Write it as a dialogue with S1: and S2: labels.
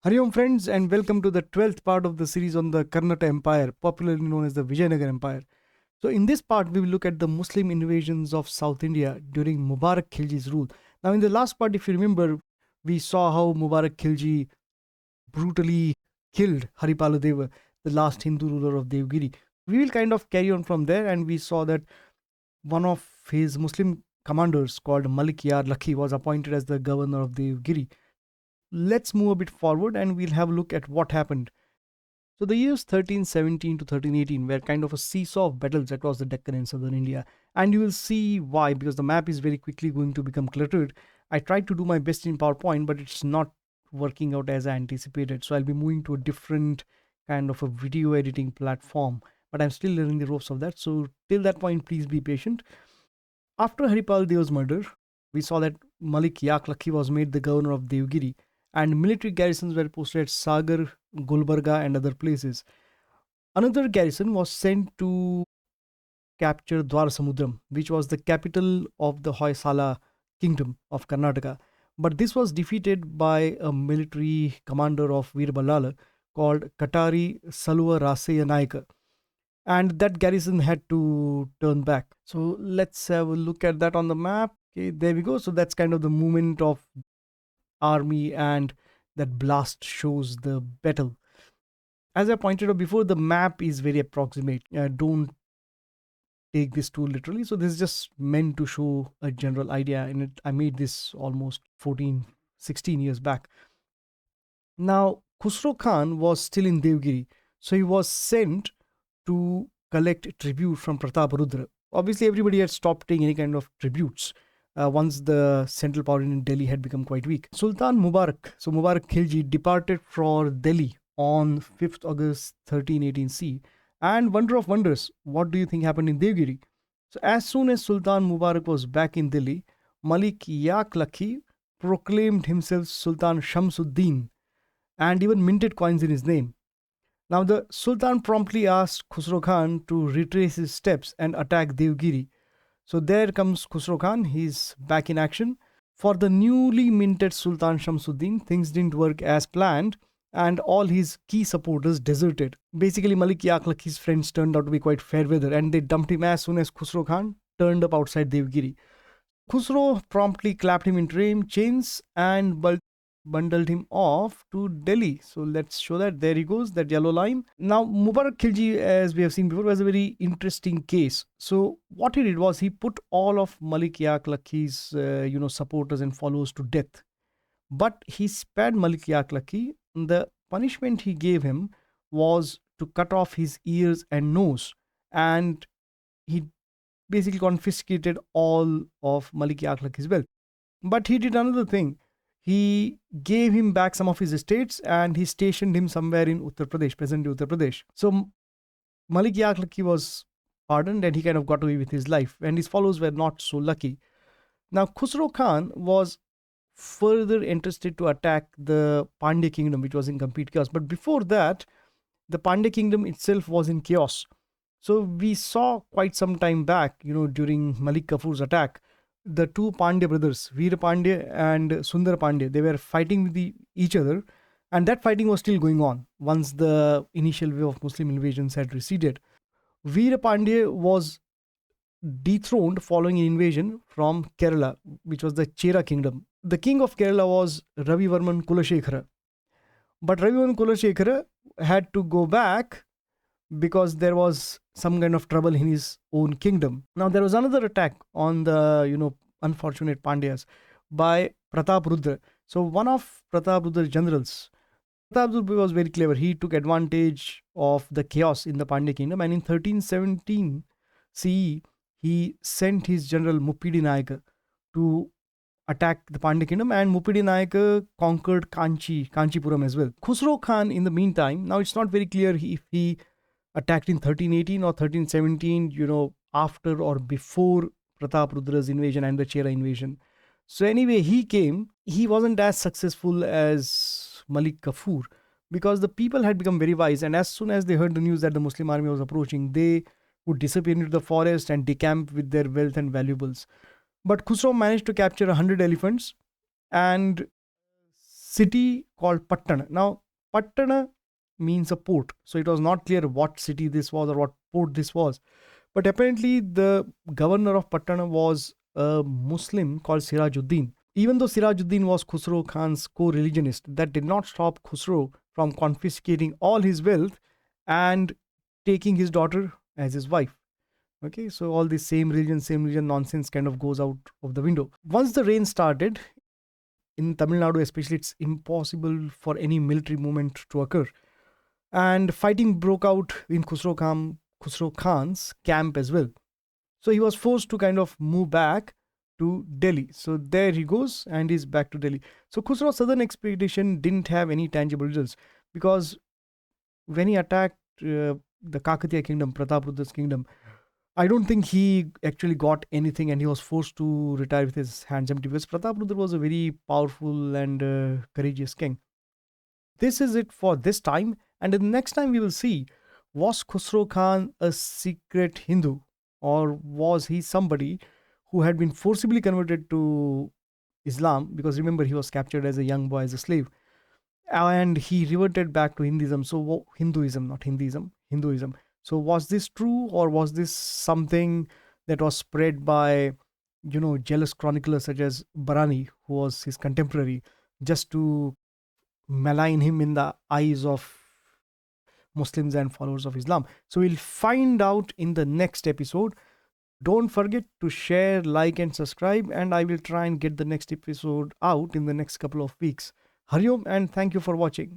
S1: Hari Om friends, and welcome to the 12th part of the series on the Karnataka Empire, popularly known as the Vijayanagara Empire. So in this part we will look at the Muslim invasions of South India during Mubarak Khilji's rule. Now in the last part, if you remember, we saw how Mubarak Khilji brutally killed Haripala Deva, the last Hindu ruler of Devgiri. We will kind of carry on from there, and we saw that one of his Muslim commanders called Malik Yar Lakhi was appointed as the governor of Devgiri. Let's move a bit forward and we'll have a look at what happened. So the years 1317 to 1318 were kind of a seesaw of battles across the Deccan and Southern India. And you will see why, because the map is very quickly going to become cluttered. I tried to do my best in PowerPoint, but it's not working out as I anticipated. So I'll be moving to a different kind of a video editing platform. But I'm still learning the ropes of that. So till that point, please be patient. After Haripal Dev's murder, we saw that Malik Yak Lakhi was made the governor of Devgiri, and military garrisons were posted at Sagar, Gulbarga, and other places. Another garrison was sent to capture Dwarasamudram, which was the capital of the Hoysala kingdom of Karnataka. But this was defeated by a military commander of Veeraballala called Katari Saluva Raseya Naika. And that garrison had to turn back. So let's have a look at that on the map. Okay, there we go. So that's kind of the movement of army, and that blast shows the battle. As I pointed out before, the map is very approximate. Don't take this too literally. So this is just meant to show a general idea. And I made this almost 14, 16 years back. Now, Khusrau Khan was still in Devgiri. So he was sent to collect tribute from Prataparudra. Obviously, everybody had stopped taking any kind of tributes once the central power in Delhi had become quite weak. Sultan Mubarak, so Mubarak Khilji, departed for Delhi on 5th August 1318 C. And wonder of wonders, what do you think happened in Devgiri? So as soon as Sultan Mubarak was back in Delhi, Malik Yak Lakhi proclaimed himself Sultan Shamsuddin and even minted coins in his name. Now the Sultan promptly asked Khusrau Khan to retrace his steps and attack Devgiri. So there comes Khusrau Khan, he's back in action. For the newly minted Sultan Shamsuddin, things didn't work as planned, and all his key supporters deserted. Basically, Malik Yak Lakhi's friends turned out to be quite fair weather, and they dumped him as soon as Khusrau Khan turned up outside Devgiri. Khusrau promptly clapped him in chains and bundled him off to Delhi. So let's show that. There he goes, that yellow line. Now, Mubarak Khilji, as we have seen before, was a very interesting case. So what he did was he put all of Malik Yak Lakhi's supporters and followers to death. But he spared Malik Yak Lakhi. The punishment he gave him was to cut off his ears and nose, and he basically confiscated all of Malik Yak Lakhi's wealth. But he did another thing. He gave him back some of his estates and he stationed him somewhere in Uttar Pradesh, present Uttar Pradesh. So Malik Yak Lakhi was pardoned and he kind of got away with his life, and his followers were not so lucky. Now Khusrau Khan was further interested to attack the Pandya kingdom, which was in complete chaos. But before that, the Pandya kingdom itself was in chaos. So we saw quite some time back, during Malik Kafur's attack, the two Pandya brothers, Veera Pandya and Sundar Pandya, they were fighting with each other, and that fighting was still going on once the initial wave of Muslim invasions had receded. Veera Pandya was dethroned following an invasion from Kerala, which was the Chera kingdom. The king of Kerala was Ravivarman Kulashekara. But Ravivarman Kulashekara had to go back because there was some kind of trouble in his own kingdom. Now there was another attack on the unfortunate Pandyas by Prataparudra. So one of Prataparudra's generals, Prataparudra was very clever. He took advantage of the chaos in the Pandya kingdom, and in 1317 CE he sent his general Muppidi Nayaka to attack the Pandya kingdom, and Muppidi Nayaka conquered Kanchipuram as well. Khusrau Khan, in the meantime, now it's not very clear if he attacked in 1318 or 1317, after or before Prataparudra's invasion and the Chera invasion. So anyway, he came. He wasn't as successful as Malik Kafur because the people had become very wise, and as soon as they heard the news that the Muslim army was approaching, they would disappear into the forest and decamp with their wealth and valuables. But Khusrau managed to capture 100 elephants and city called Pattana. Now, Pattana means a port. So it was not clear what city this was or what port this was. But apparently, the governor of Pattana was a Muslim called Sirajuddin. Even though Sirajuddin was Khusrau Khan's co-religionist, that did not stop Khusrau from confiscating all his wealth and taking his daughter as his wife. Okay, so all this same religion nonsense kind of goes out of the window. Once the rain started, in Tamil Nadu especially, it's impossible for any military movement to occur. And fighting broke out in Khusrau Khan's camp as well. So he was forced to kind of move back to Delhi. So there he goes and he's back to Delhi. So Khusrau's southern expedition didn't have any tangible results because when he attacked the Kakatiya kingdom, Prataprudra's kingdom, I don't think he actually got anything and he was forced to retire with his hands empty because Prataprudra was a very powerful and courageous king. This is it for this time, and in the next time we will see, was Khusrau Khan a secret Hindu or was he somebody who had been forcibly converted to Islam, because remember he was captured as a young boy as a slave, and he reverted back to Hinduism. So Hinduism, not Hinduism, Hinduism. So was this true or was this something that was spread by, jealous chroniclers such as Barani, who was his contemporary, just to malign him in the eyes of Muslims and followers of Islam? So we'll find out in the next episode. Don't forget to share, like, and subscribe, and I will try and get the next episode out in the next couple of weeks. Hariom, and thank you for watching.